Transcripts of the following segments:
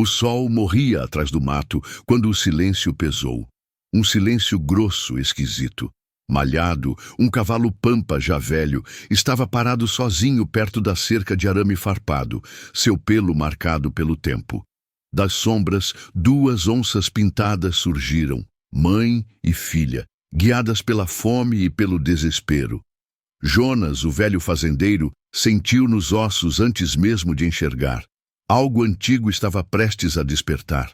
O sol morria atrás do mato quando o silêncio pesou. Um silêncio grosso, esquisito. Malhado, um cavalo pampa já velho, estava parado sozinho perto da cerca de arame farpado, seu pelo marcado pelo tempo. Das sombras, duas onças pintadas surgiram, mãe e filha, guiadas pela fome e pelo desespero. Jonas, o velho fazendeiro, sentiu nos ossos antes mesmo de enxergar. Algo antigo estava prestes a despertar.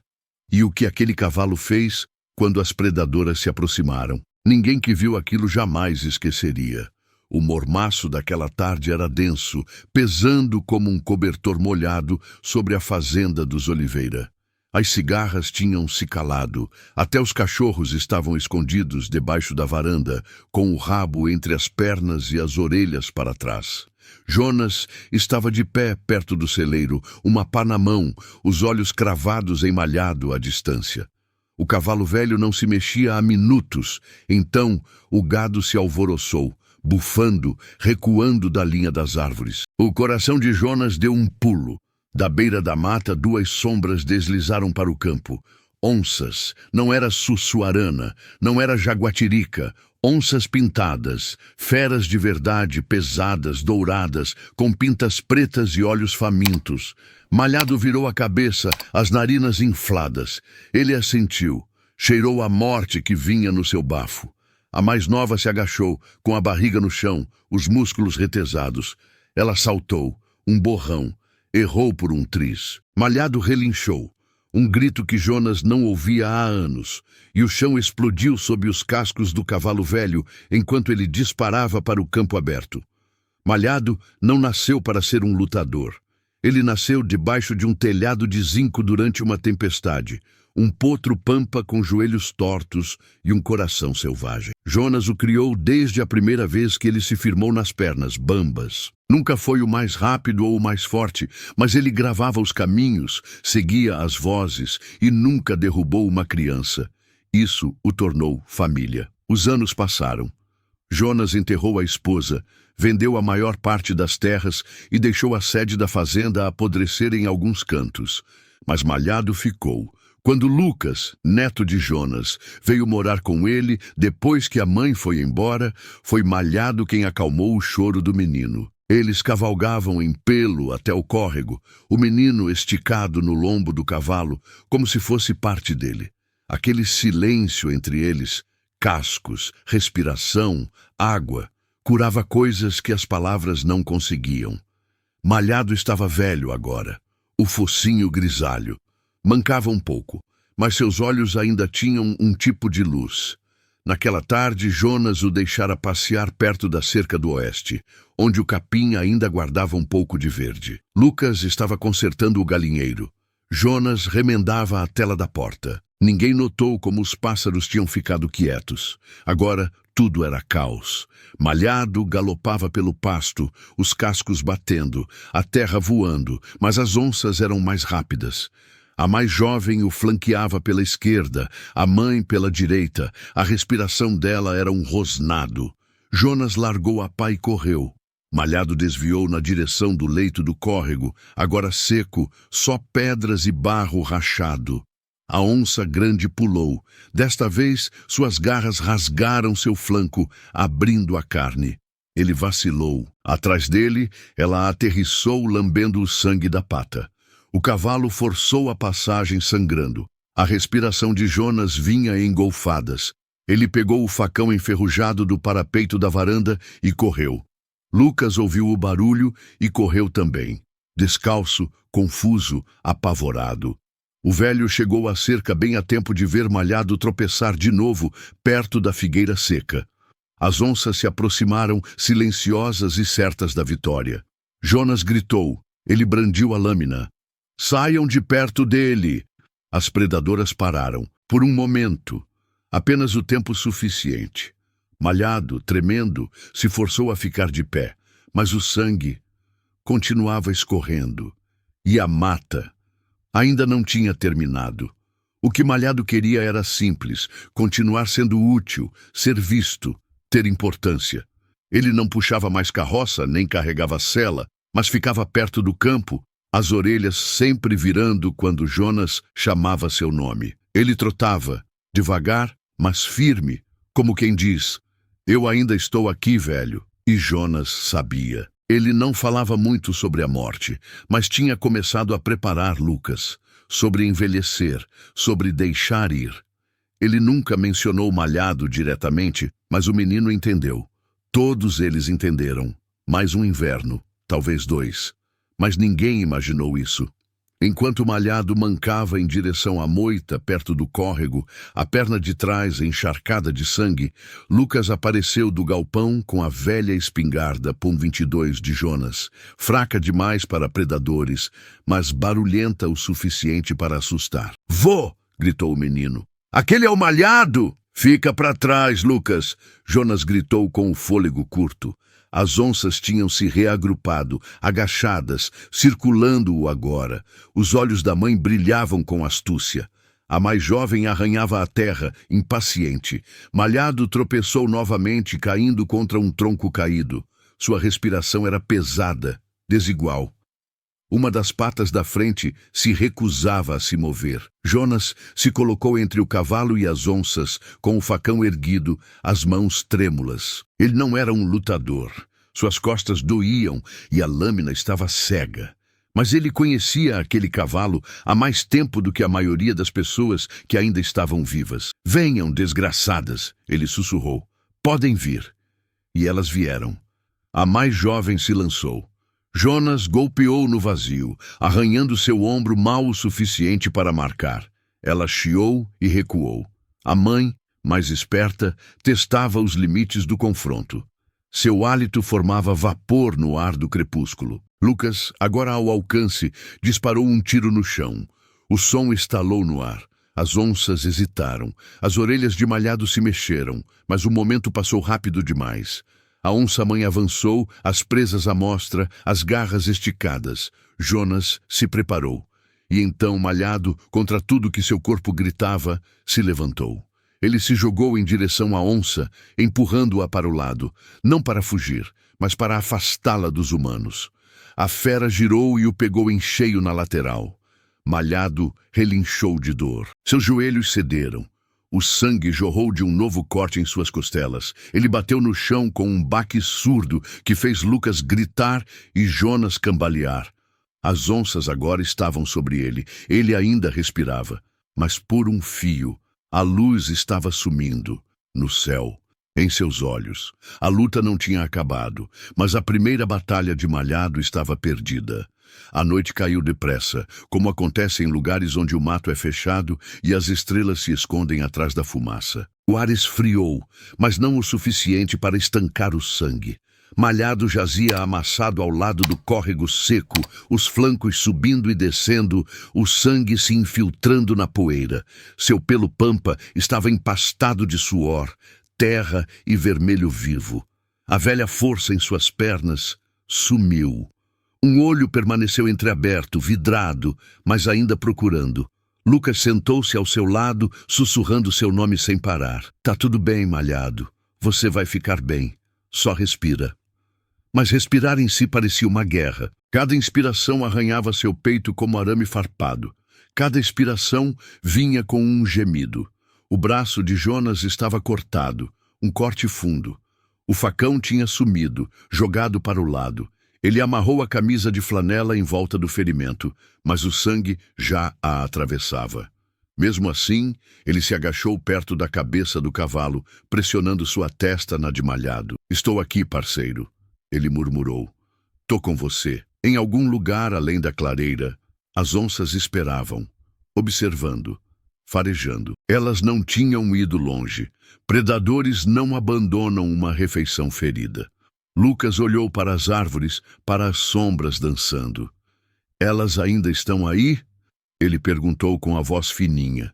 E o que aquele cavalo fez quando as predadoras se aproximaram? Ninguém que viu aquilo jamais esqueceria. O mormaço daquela tarde era denso, pesando como um cobertor molhado sobre a fazenda dos Oliveira. As cigarras tinham se calado, até os cachorros estavam escondidos debaixo da varanda, com o rabo entre as pernas e as orelhas para trás. Jonas estava de pé perto do celeiro, uma pá na mão, os olhos cravados em malhado à distância. O cavalo velho não se mexia há minutos, então o gado se alvoroçou, bufando, recuando da linha das árvores. O coração de Jonas deu um pulo. Da beira da mata, duas sombras deslizaram para o campo. Onças, não era sussuarana, não era jaguatirica, onças pintadas, feras de verdade, pesadas, douradas, com pintas pretas e olhos famintos. Malhado virou a cabeça, as narinas infladas. Ele a sentiu, cheirou a morte que vinha no seu bafo. A mais nova se agachou, com a barriga no chão, os músculos retesados. Ela saltou, um borrão, errou por um triz. Malhado relinchou, um grito que Jonas não ouvia há anos, e o chão explodiu sob os cascos do cavalo velho enquanto ele disparava para o campo aberto. Malhado não nasceu para ser um lutador. Ele nasceu debaixo de um telhado de zinco durante uma tempestade, um potro pampa com joelhos tortos e um coração selvagem. Jonas o criou desde a primeira vez que ele se firmou nas pernas, bambas. Nunca foi o mais rápido ou o mais forte, mas ele gravava os caminhos, seguia as vozes e nunca derrubou uma criança. Isso o tornou família. Os anos passaram. Jonas enterrou a esposa, vendeu a maior parte das terras e deixou a sede da fazenda apodrecer em alguns cantos. Mas Malhado ficou. Quando Lucas, neto de Jonas, veio morar com ele, depois que a mãe foi embora, foi Malhado quem acalmou o choro do menino. Eles cavalgavam em pelo até o córrego, o menino esticado no lombo do cavalo, como se fosse parte dele. Aquele silêncio entre eles, cascos, respiração, água, curava coisas que as palavras não conseguiam. Malhado estava velho agora, o focinho grisalho. Mancava um pouco, mas seus olhos ainda tinham um tipo de luz. Naquela tarde, Jonas o deixara passear perto da cerca do oeste, onde o capim ainda guardava um pouco de verde. Lucas estava consertando o galinheiro. Jonas remendava a tela da porta. Ninguém notou como os pássaros tinham ficado quietos. Agora, tudo era caos. Malhado galopava pelo pasto, os cascos batendo, a terra voando, mas as onças eram mais rápidas. A mais jovem o flanqueava pela esquerda, a mãe pela direita. A respiração dela era um rosnado. Jonas largou a pá e correu. Malhado desviou na direção do leito do córrego, agora seco, só pedras e barro rachado. A onça grande pulou. Desta vez, suas garras rasgaram seu flanco, abrindo a carne. Ele vacilou. Atrás dele, ela aterrissou lambendo o sangue da pata. O cavalo forçou a passagem sangrando. A respiração de Jonas vinha em golfadas. Ele pegou o facão enferrujado do parapeito da varanda e correu. Lucas ouviu o barulho e correu também. Descalço, confuso, apavorado. O velho chegou à cerca bem a tempo de ver Malhado tropeçar de novo perto da figueira seca. As onças se aproximaram, silenciosas e certas da vitória. Jonas gritou. Ele brandiu a lâmina. Saiam de perto dele! As predadoras pararam, por um momento, apenas o tempo suficiente. Malhado, tremendo, se forçou a ficar de pé, mas o sangue continuava escorrendo. E a mata ainda não tinha terminado. O que Malhado queria era simples, continuar sendo útil, ser visto, ter importância. Ele não puxava mais carroça, nem carregava sela, mas ficava perto do campo, as orelhas sempre virando quando Jonas chamava seu nome. Ele trotava, devagar, mas firme, como quem diz: "Eu ainda estou aqui, velho." E Jonas sabia. Ele não falava muito sobre a morte, mas tinha começado a preparar Lucas, sobre envelhecer, sobre deixar ir. Ele nunca mencionou Malhado diretamente, mas o menino entendeu. Todos eles entenderam. Mais um inverno, talvez 2. Mas ninguém imaginou isso. Enquanto Malhado mancava em direção à moita, perto do córrego, a perna de trás encharcada de sangue, Lucas apareceu do galpão com a velha espingarda .22 de Jonas, fraca demais para predadores, mas barulhenta o suficiente para assustar. "Vô!" gritou o menino. "Aquele é o Malhado!" "Fica para trás, Lucas!" Jonas gritou com o fôlego curto. As onças tinham se reagrupado, agachadas, circulando-o agora. Os olhos da mãe brilhavam com astúcia. A mais jovem arranhava a terra, impaciente. Malhado tropeçou novamente, caindo contra um tronco caído. Sua respiração era pesada, desigual. Uma das patas da frente se recusava a se mover. Jonas se colocou entre o cavalo e as onças, com o facão erguido, as mãos trêmulas. Ele não era um lutador. Suas costas doíam e a lâmina estava cega. Mas ele conhecia aquele cavalo há mais tempo do que a maioria das pessoas que ainda estavam vivas. "Venham, desgraçadas!" ele sussurrou. "Podem vir." E elas vieram. A mais jovem se lançou. Jonas golpeou no vazio, arranhando seu ombro mal o suficiente para marcar. Ela chiou e recuou. A mãe, mais esperta, testava os limites do confronto. Seu hálito formava vapor no ar do crepúsculo. Lucas, agora ao alcance, disparou um tiro no chão. O som estalou no ar. As onças hesitaram. As orelhas de Malhado se mexeram, mas o momento passou rápido demais. A onça-mãe avançou, as presas à mostra, as garras esticadas. Jonas se preparou. E então Malhado, contra tudo que seu corpo gritava, se levantou. Ele se jogou em direção à onça, empurrando-a para o lado, não para fugir, mas para afastá-la dos humanos. A fera girou e o pegou em cheio na lateral. Malhado relinchou de dor. Seus joelhos cederam. O sangue jorrou de um novo corte em suas costelas. Ele bateu no chão com um baque surdo que fez Lucas gritar e Jonas cambalear. As onças agora estavam sobre ele. Ele ainda respirava. Mas por um fio, a luz estava sumindo no céu, em seus olhos. A luta não tinha acabado, mas a primeira batalha de Malhado estava perdida. A noite caiu depressa, como acontece em lugares onde o mato é fechado e as estrelas se escondem atrás da fumaça. O ar esfriou, mas não o suficiente para estancar o sangue. Malhado jazia amassado ao lado do córrego seco, os flancos subindo e descendo, o sangue se infiltrando na poeira. Seu pelo pampa estava empastado de suor, terra e vermelho vivo. A velha força em suas pernas sumiu. Um olho permaneceu entreaberto, vidrado, mas ainda procurando. Lucas sentou-se ao seu lado, sussurrando seu nome sem parar. "Tá tudo bem, Malhado. Você vai ficar bem. Só respira." Mas respirar em si parecia uma guerra. Cada inspiração arranhava seu peito como arame farpado. Cada expiração vinha com um gemido. O braço de Jonas estava cortado, um corte fundo. O facão tinha sumido, jogado para o lado. Ele amarrou a camisa de flanela em volta do ferimento, mas o sangue já a atravessava. Mesmo assim, ele se agachou perto da cabeça do cavalo, pressionando sua testa na de Malhado. "Estou aqui, parceiro," ele murmurou. "Tô com você." Em algum lugar além da clareira, as onças esperavam, observando, farejando. Elas não tinham ido longe. Predadores não abandonam uma refeição ferida. Lucas olhou para as árvores, para as sombras dançando. "Elas ainda estão aí?" ele perguntou com a voz fininha.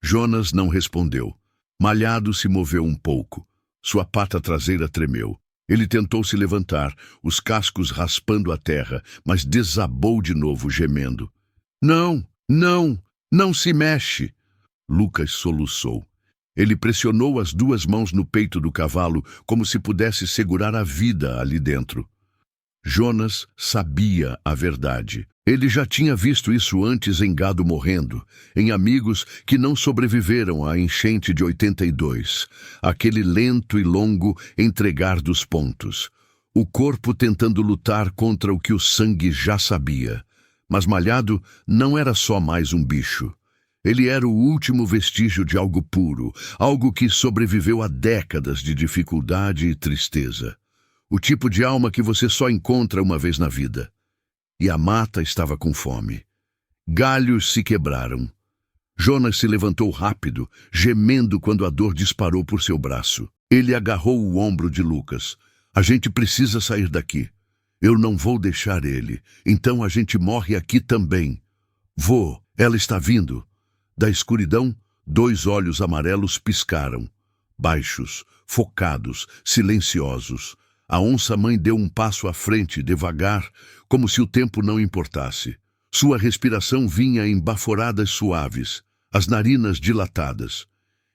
Jonas não respondeu. Malhado se moveu um pouco. Sua pata traseira tremeu. Ele tentou se levantar, os cascos raspando a terra, mas desabou de novo, gemendo. Não, não, não se mexe!" Lucas soluçou. Ele pressionou as duas mãos no peito do cavalo, como se pudesse segurar a vida ali dentro. Jonas sabia a verdade. Ele já tinha visto isso antes em gado morrendo, em amigos que não sobreviveram à enchente de 82, aquele lento e longo entregar dos pontos. O corpo tentando lutar contra o que o sangue já sabia. Mas Malhado não era só mais um bicho. Ele era o último vestígio de algo puro, algo que sobreviveu a décadas de dificuldade e tristeza. O tipo de alma que você só encontra uma vez na vida. E a mata estava com fome. Galhos se quebraram. Jonas se levantou rápido, gemendo quando a dor disparou por seu braço. Ele agarrou o ombro de Lucas. A gente precisa sair daqui. Eu não vou deixar ele. Então a gente morre aqui também. Vô, ela está vindo. Da escuridão, 2 olhos amarelos piscaram. Baixos, focados, silenciosos. A onça-mãe deu um passo à frente, devagar, como se o tempo não importasse. Sua respiração vinha em baforadas suaves, as narinas dilatadas.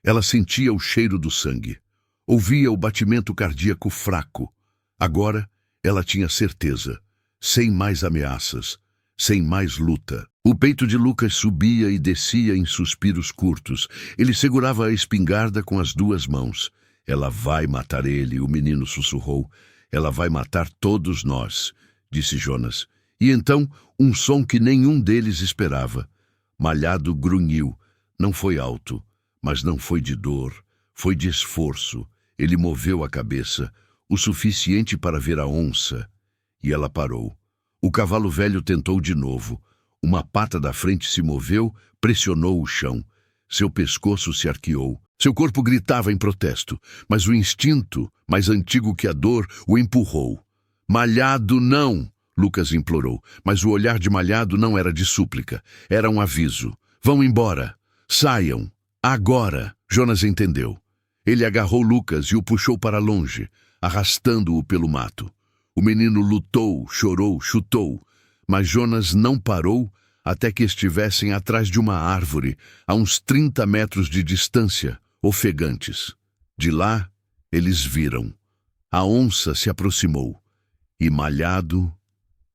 Ela sentia o cheiro do sangue. Ouvia o batimento cardíaco fraco. Agora, ela tinha certeza. Sem mais ameaças. Sem mais luta. O peito de Lucas subia e descia em suspiros curtos. Ele segurava a espingarda com as 2 mãos. Ela vai matar ele, o menino sussurrou. Ela vai matar todos nós, disse Jonas. E então, um som que nenhum deles esperava. Malhado grunhiu. Não foi alto, mas não foi de dor. Foi de esforço. Ele moveu a cabeça, o suficiente para ver a onça. E ela parou. O cavalo velho tentou de novo. Uma pata da frente se moveu, pressionou o chão. Seu pescoço se arqueou. Seu corpo gritava em protesto, mas o instinto, mais antigo que a dor, o empurrou. Malhado, não! Lucas implorou, mas o olhar de Malhado não era de súplica. Era um aviso. Vão embora. Saiam. Agora. Jonas entendeu. Ele agarrou Lucas e o puxou para longe, arrastando-o pelo mato. O menino lutou, chorou, chutou, mas Jonas não parou até que estivessem atrás de uma árvore, a uns 30 metros de distância, ofegantes. De lá, eles viram. A onça se aproximou e Malhado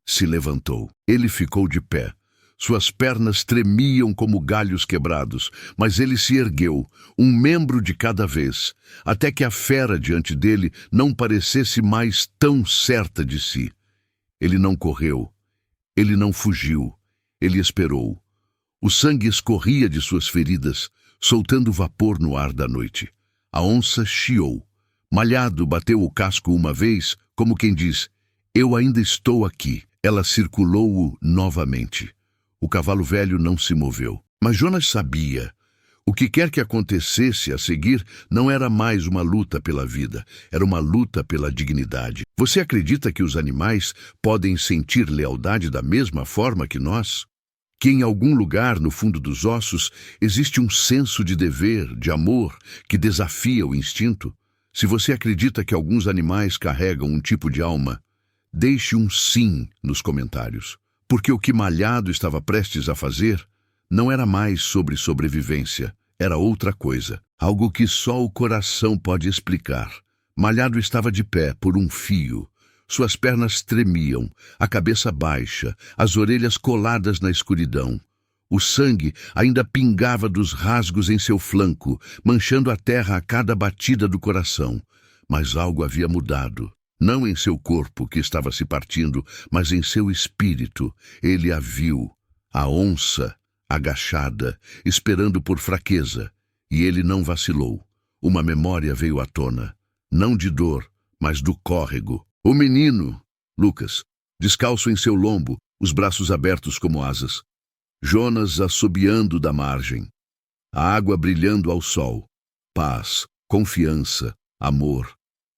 se levantou. Ele ficou de pé. Suas pernas tremiam como galhos quebrados, mas ele se ergueu, um membro de cada vez, até que a fera diante dele não parecesse mais tão certa de si. Ele não correu. Ele não fugiu. Ele esperou. O sangue escorria de suas feridas, soltando vapor no ar da noite. A onça chiou. Malhado bateu o casco uma vez, como quem diz, eu ainda estou aqui. Ela circulou-o novamente. O cavalo velho não se moveu. Mas Jonas sabia. O que quer que acontecesse a seguir não era mais uma luta pela vida, era uma luta pela dignidade. Você acredita que os animais podem sentir lealdade da mesma forma que nós? Que em algum lugar, no fundo dos ossos, existe um senso de dever, de amor, que desafia o instinto? Se você acredita que alguns animais carregam um tipo de alma, deixe um sim nos comentários. Porque o que Malhado estava prestes a fazer não era mais sobre sobrevivência, era outra coisa. Algo que só o coração pode explicar. Malhado estava de pé por um fio. Suas pernas tremiam, a cabeça baixa, as orelhas coladas na escuridão. O sangue ainda pingava dos rasgos em seu flanco, manchando a terra a cada batida do coração. Mas algo havia mudado. Não em seu corpo, que estava se partindo, mas em seu espírito. Ele a viu, a onça, agachada, esperando por fraqueza. E ele não vacilou. Uma memória veio à tona, não de dor, mas do córrego. O menino, Lucas, descalço em seu lombo, os braços abertos como asas. Jonas assobiando da margem. A água brilhando ao sol. Paz, confiança, amor.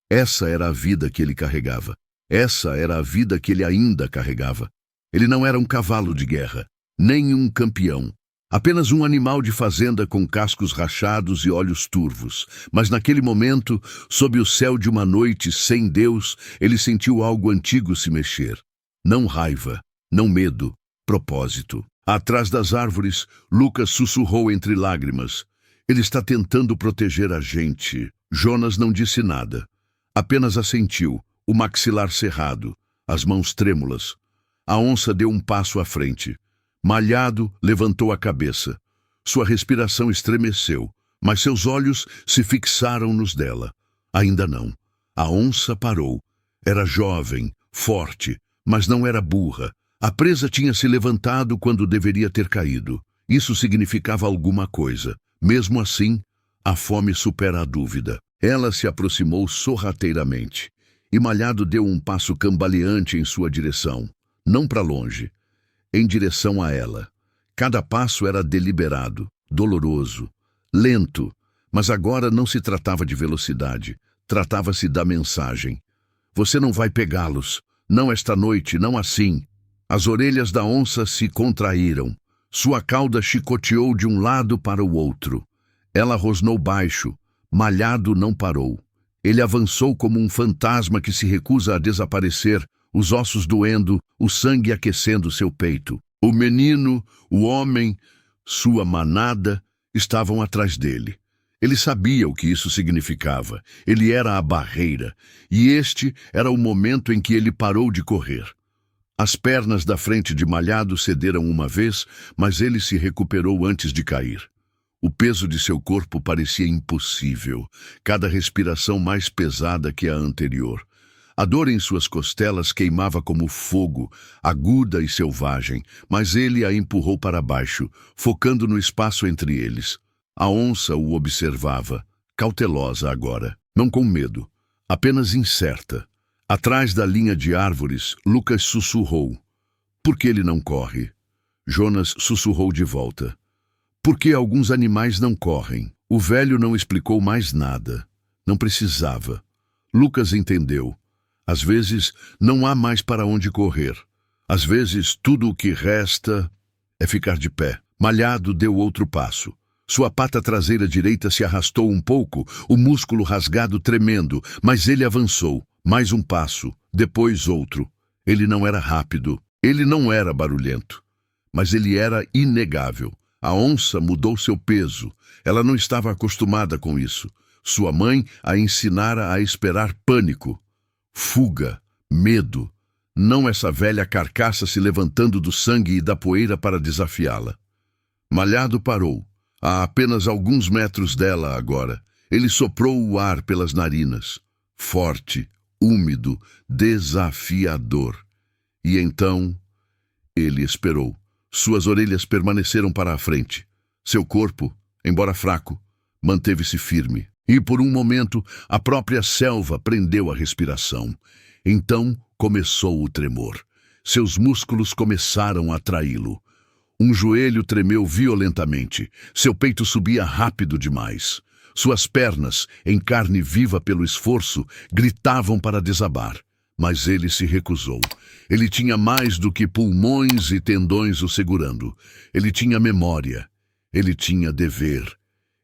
Essa era a vida que ele carregava. Essa era a vida que ele ainda carregava. Ele não era um cavalo de guerra, nem um campeão. Apenas um animal de fazenda com cascos rachados e olhos turvos. Mas naquele momento, sob o céu de uma noite sem Deus, ele sentiu algo antigo se mexer. Não raiva, não medo, propósito. Atrás das árvores, Lucas sussurrou entre lágrimas. Ele está tentando proteger a gente. Jonas não disse nada. Apenas assentiu, o maxilar cerrado. as mãos trêmulas. A onça deu um passo à frente. Malhado levantou a cabeça. Sua respiração estremeceu, mas seus olhos se fixaram nos dela. Ainda não. A onça parou. Era jovem, forte, mas não era burra. A presa tinha se levantado quando deveria ter caído. Isso significava alguma coisa. Mesmo assim, a fome supera a dúvida. Ela se aproximou sorrateiramente, e Malhado deu um passo cambaleante em sua direção. Não para longe, em direção a ela. Cada passo era deliberado, doloroso, lento, mas agora não se tratava de velocidade, tratava-se da mensagem. Você não vai pegá-los, não esta noite, não assim. As orelhas da onça se contraíram. Sua cauda chicoteou de um lado para o outro. Ela rosnou baixo. Malhado não parou. Ele avançou como um fantasma que se recusa a desaparecer, os ossos doendo, o sangue aquecendo seu peito. O menino, o homem, sua manada, estavam atrás dele. Ele sabia o que isso significava. Ele era a barreira, e este era o momento em que ele parou de correr. As pernas da frente de Malhado cederam uma vez, mas ele se recuperou antes de cair. O peso de seu corpo parecia impossível, cada respiração mais pesada que a anterior. A dor em suas costelas queimava como fogo, aguda e selvagem, mas ele a empurrou para baixo, focando no espaço entre eles. A onça o observava, cautelosa agora, não com medo, apenas incerta. Atrás da linha de árvores, Lucas sussurrou. Por que ele não corre? Jonas sussurrou de volta. Por que alguns animais não correm? O velho não explicou mais nada. Não precisava. Lucas entendeu. Às vezes, não há mais para onde correr. Às vezes, tudo o que resta é ficar de pé. Malhado deu outro passo. Sua pata traseira direita se arrastou um pouco, o músculo rasgado tremendo, mas ele avançou. Mais um passo, depois outro. Ele não era rápido, ele não era barulhento, mas ele era inegável. A onça mudou seu peso. Ela não estava acostumada com isso. Sua mãe a ensinara a esperar pânico, fuga, medo. Não essa velha carcaça se levantando do sangue e da poeira para desafiá-la. Malhado parou, a apenas alguns metros dela agora. Ele soprou o ar pelas narinas, forte, úmido, desafiador. E então, ele esperou. Suas orelhas permaneceram para a frente. Seu corpo, embora fraco, manteve-se firme. E por um momento, a própria selva prendeu a respiração. Então, começou o tremor. Seus músculos começaram a traí-lo. Um joelho tremeu violentamente. Seu peito subia rápido demais. Suas pernas, em carne viva pelo esforço, gritavam para desabar. Mas ele se recusou. Ele tinha mais do que pulmões e tendões o segurando. Ele tinha memória. Ele tinha dever.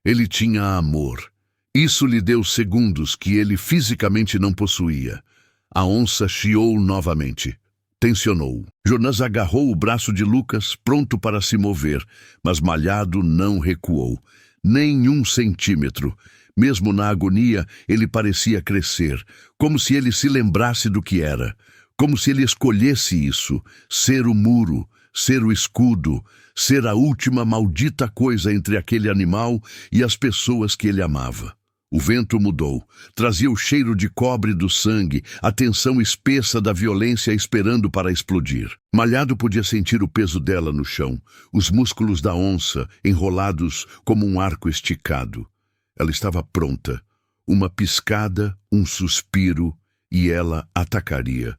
Ele tinha amor. Isso lhe deu segundos que ele fisicamente não possuía. A onça chiou novamente. Tensionou. Jonas agarrou o braço de Lucas, pronto para se mover, mas Malhado não recuou. Nem 1 centímetro. Mesmo na agonia, ele parecia crescer, como se ele se lembrasse do que era, como se ele escolhesse isso, ser o muro, ser o escudo, ser a última maldita coisa entre aquele animal e as pessoas que ele amava. O vento mudou, trazia o cheiro de cobre do sangue, a tensão espessa da violência esperando para explodir. Malhado podia sentir o peso dela no chão, os músculos da onça enrolados como um arco esticado. Ela estava pronta. Uma piscada, um suspiro, e ela atacaria.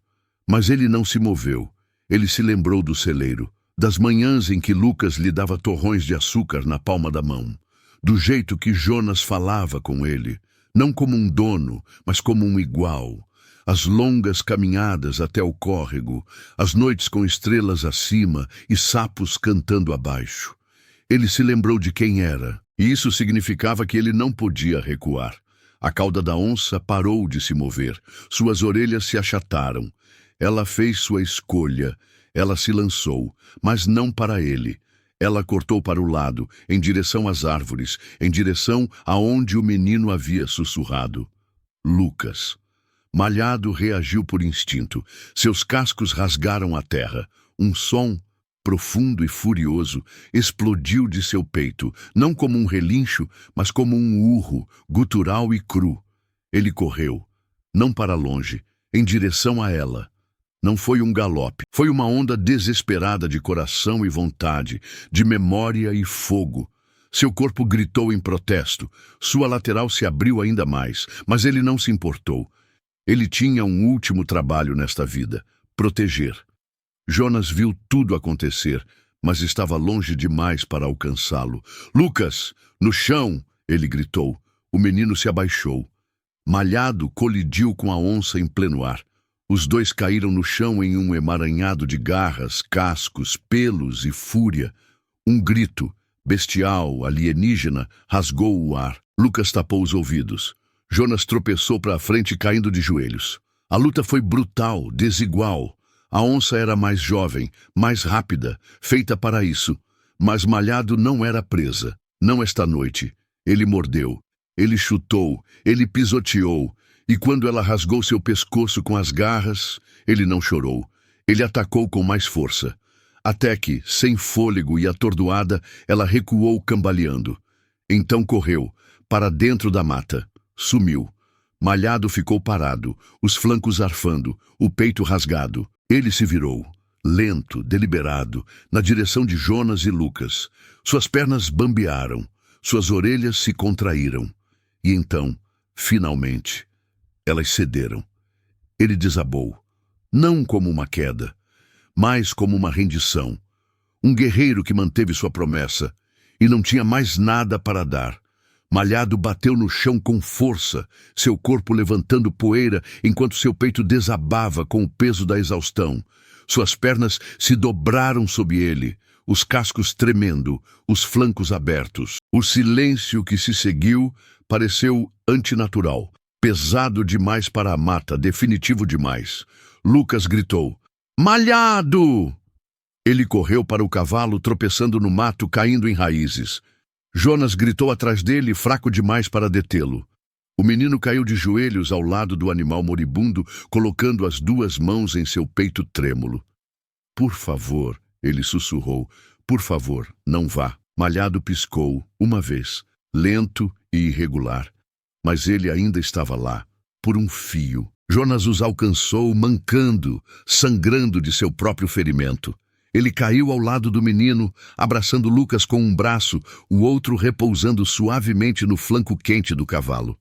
Mas ele não se moveu. Ele se lembrou do celeiro, das manhãs em que Lucas lhe dava torrões de açúcar na palma da mão, do jeito que Jonas falava com ele, não como um dono, mas como um igual. As longas caminhadas até o córrego, as noites com estrelas acima e sapos cantando abaixo. Ele se lembrou de quem era, e isso significava que ele não podia recuar. A cauda da onça parou de se mover, suas orelhas se achataram. Ela fez sua escolha, ela se lançou, mas não para ele. Ela cortou para o lado, em direção às árvores, em direção aonde o menino havia sussurrado. Lucas. Malhado reagiu por instinto. Seus cascos rasgaram a terra. Um som, profundo e furioso, explodiu de seu peito, não como um relincho, mas como um urro, gutural e cru. Ele correu, não para longe, em direção a ela. Não foi um galope, foi uma onda desesperada de coração e vontade, de memória e fogo. Seu corpo gritou em protesto, sua lateral se abriu ainda mais, mas ele não se importou. Ele tinha um último trabalho nesta vida: proteger. Jonas viu tudo acontecer, mas estava longe demais para alcançá-lo. "Lucas, no chão!" ele gritou. O menino se abaixou. Malhado colidiu com a onça em pleno ar. Os dois caíram no chão em um emaranhado de garras, cascos, pelos e fúria. Um grito, bestial, alienígena, rasgou o ar. Lucas tapou os ouvidos. Jonas tropeçou para a frente, caindo de joelhos. A luta foi brutal, desigual. A onça era mais jovem, mais rápida, feita para isso. Mas Malhado não era presa. Não esta noite. Ele mordeu. Ele chutou. Ele pisoteou. E quando ela rasgou seu pescoço com as garras, ele não chorou. Ele atacou com mais força. Até que, sem fôlego e atordoada, ela recuou cambaleando. Então correu, para dentro da mata. Sumiu. Malhado ficou parado, os flancos arfando, o peito rasgado. Ele se virou, lento, deliberado, na direção de Jonas e Lucas. Suas pernas bambearam, suas orelhas se contraíram. E então, finalmente, elas cederam. Ele desabou, não como uma queda, mas como uma rendição. Um guerreiro que manteve sua promessa e não tinha mais nada para dar. Malhado bateu no chão com força, seu corpo levantando poeira enquanto seu peito desabava com o peso da exaustão. Suas pernas se dobraram sob ele, os cascos tremendo, os flancos abertos. O silêncio que se seguiu pareceu antinatural. Pesado demais para a mata, definitivo demais. Lucas gritou: "Malhado!" Ele correu para o cavalo, tropeçando no mato, caindo em raízes. Jonas gritou atrás dele, fraco demais para detê-lo. O menino caiu de joelhos ao lado do animal moribundo, colocando as duas mãos em seu peito trêmulo. "Por favor", ele sussurrou, "por favor, não vá." Malhado piscou, uma vez, lento e irregular. Mas ele ainda estava lá, por um fio. Jonas os alcançou, mancando, sangrando de seu próprio ferimento. Ele caiu ao lado do menino, abraçando Lucas com um braço, o outro repousando suavemente no flanco quente do cavalo.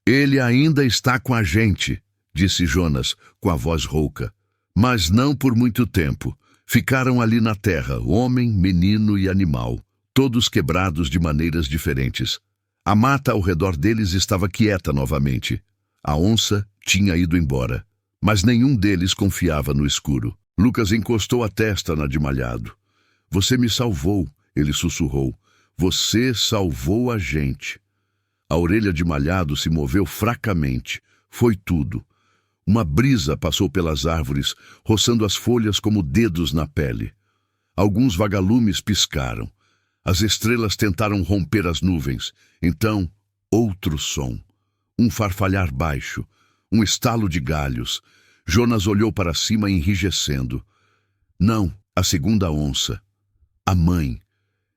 "Ele ainda está com a gente", disse Jonas, com a voz rouca. "Mas não por muito tempo. Ficaram ali na terra, homem, menino e animal, todos quebrados de maneiras diferentes. A mata ao redor deles estava quieta novamente. A onça tinha ido embora, mas nenhum deles confiava no escuro. Lucas encostou a testa na de Malhado. "Você me salvou", ele sussurrou. "Você salvou a gente." A orelha de Malhado se moveu fracamente. Foi tudo. Uma brisa passou pelas árvores, roçando as folhas como dedos na pele. Alguns vagalumes piscaram. As estrelas tentaram romper as nuvens. Então, outro som. Um farfalhar baixo, um estalo de galhos. Jonas olhou para cima enrijecendo. Não, a segunda onça. A mãe.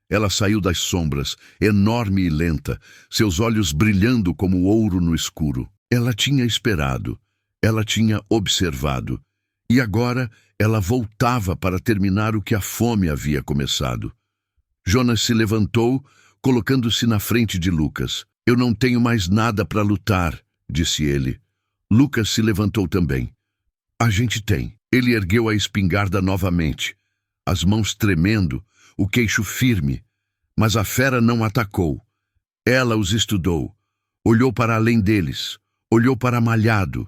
Ela saiu das sombras, enorme e lenta, seus olhos brilhando como ouro no escuro. Ela tinha esperado. Ela tinha observado. E agora ela voltava para terminar o que a fome havia começado. Jonas se levantou, colocando-se na frente de Lucas. "Eu não tenho mais nada para lutar", disse ele. Lucas se levantou também. "A gente tem." Ele ergueu a espingarda novamente, as mãos tremendo, o queixo firme. Mas a fera não atacou. Ela os estudou, olhou para além deles, olhou para Malhado.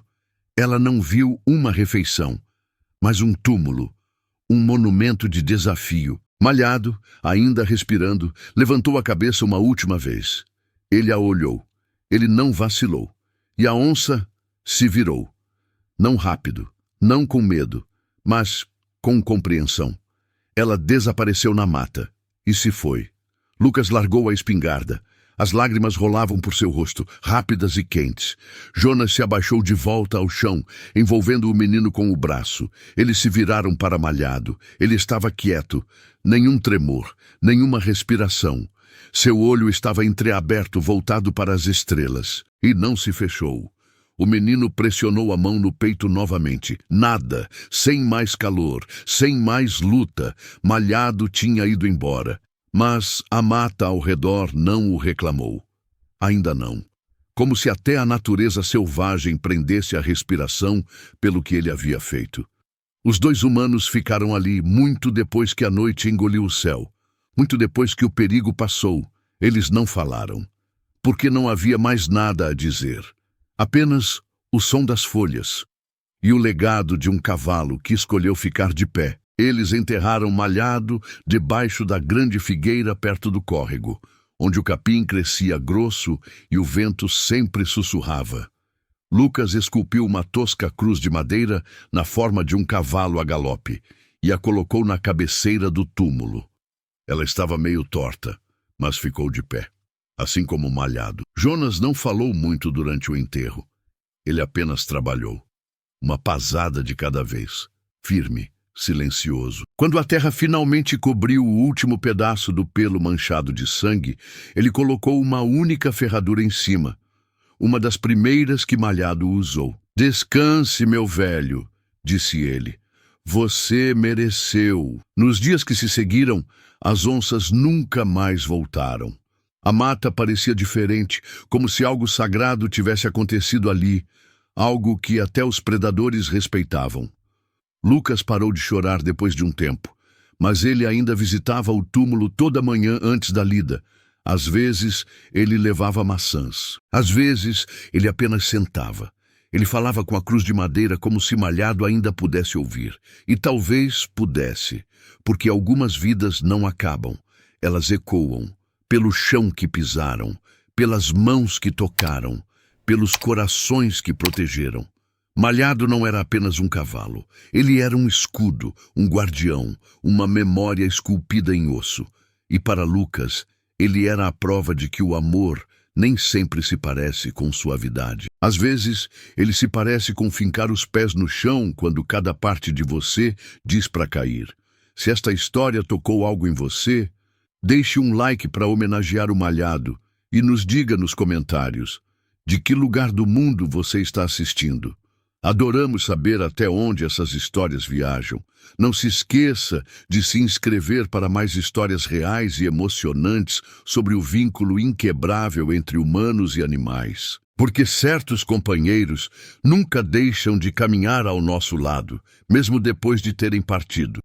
Ela não viu uma refeição, mas um túmulo, um monumento de desafio. Malhado, ainda respirando, levantou a cabeça uma última vez. Ele a olhou. Ele não vacilou. E a onça se virou. Não rápido, não com medo, mas com compreensão. Ela desapareceu na mata e se foi. Lucas largou a espingarda. As lágrimas rolavam por seu rosto, rápidas e quentes. Jonas se abaixou de volta ao chão, envolvendo o menino com o braço. Eles se viraram para Malhado. Ele estava quieto. Nenhum tremor, nenhuma respiração. Seu olho estava entreaberto, voltado para as estrelas. E não se fechou. O menino pressionou a mão no peito novamente. Nada, sem mais calor, sem mais luta. Malhado tinha ido embora. Mas a mata ao redor não o reclamou. Ainda não. Como se até a natureza selvagem prendesse a respiração pelo que ele havia feito. Os dois humanos ficaram ali muito depois que a noite engoliu o céu. Muito depois que o perigo passou. Eles não falaram. Porque não havia mais nada a dizer. Apenas o som das folhas. E o legado de um cavalo que escolheu ficar de pé. Eles enterraram Malhado debaixo da grande figueira perto do córrego, onde o capim crescia grosso e o vento sempre sussurrava. Lucas esculpiu uma tosca cruz de madeira na forma de um cavalo a galope e a colocou na cabeceira do túmulo. Ela estava meio torta, mas ficou de pé, assim como Malhado. Jonas não falou muito durante o enterro. Ele apenas trabalhou. Uma pasada de cada vez, firme, silencioso. Quando a terra finalmente cobriu o último pedaço do pelo manchado de sangue, ele colocou uma única ferradura em cima, uma das primeiras que Malhado usou. "Descanse, meu velho", disse ele. "Você mereceu." Nos dias que se seguiram, as onças nunca mais voltaram. A mata parecia diferente, como se algo sagrado tivesse acontecido ali, algo que até os predadores respeitavam. Lucas parou de chorar depois de um tempo, mas ele ainda visitava o túmulo toda manhã antes da lida. Às vezes, ele levava maçãs. Às vezes, ele apenas sentava. Ele falava com a cruz de madeira como se Malhado ainda pudesse ouvir. E talvez pudesse, porque algumas vidas não acabam. Elas ecoam, pelo chão que pisaram, pelas mãos que tocaram, pelos corações que protegeram. Malhado não era apenas um cavalo. Ele era um escudo, um guardião, uma memória esculpida em osso. E para Lucas, ele era a prova de que o amor nem sempre se parece com suavidade. Às vezes, ele se parece com fincar os pés no chão quando cada parte de você diz para cair. Se esta história tocou algo em você, deixe um like para homenagear o Malhado e nos diga nos comentários de que lugar do mundo você está assistindo. Adoramos saber até onde essas histórias viajam. Não se esqueça de se inscrever para mais histórias reais e emocionantes sobre o vínculo inquebrável entre humanos e animais. Porque certos companheiros nunca deixam de caminhar ao nosso lado, mesmo depois de terem partido.